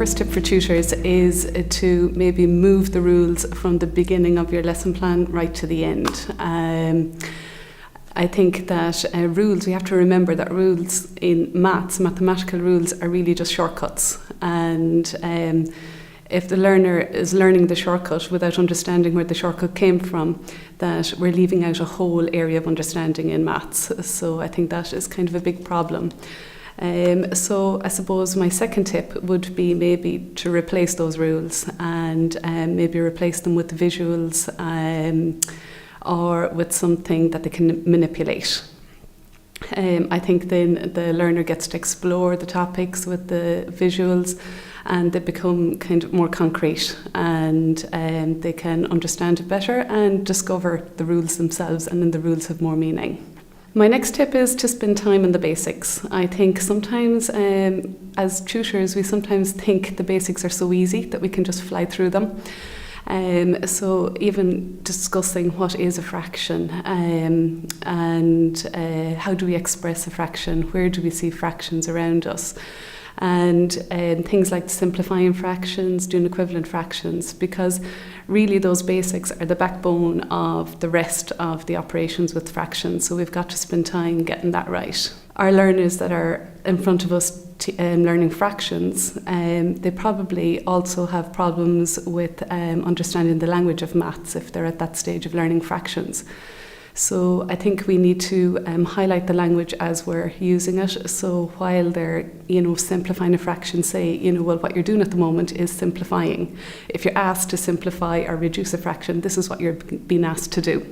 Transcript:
first tip for tutors is to maybe move the rules from the beginning of your lesson plan right to the end. I think that rules, we have to remember that rules in mathematical rules, are really just shortcuts. And if the learner is learning the shortcut without understanding where the shortcut came from, that we're leaving out a whole area of understanding in maths. So I think that is kind of a big problem. So I suppose my second tip would be maybe to replace those rules and maybe replace them with visuals or with something that they can manipulate. I think then the learner gets to explore the topics with the visuals, and they become kind of more concrete, and they can understand it better and discover the rules themselves, and then the rules have more meaning. My next tip is to spend time on the basics. I think sometimes as tutors we sometimes think the basics are so easy that we can just fly through them. So even discussing what is a fraction and how do we express a fraction, where do we see fractions around us, and things like simplifying fractions, doing equivalent fractions, because really those basics are the backbone of the rest of the operations with fractions, so we've got to spend time getting that right. Our learners that are in front of us learning fractions, they probably also have problems with understanding the language of maths if they're at that stage of learning fractions. So I think we need to highlight the language as we're using it. So while they're, simplifying a fraction, say, well, what you're doing at the moment is simplifying. If you're asked to simplify or reduce a fraction, this is what you're being asked to do.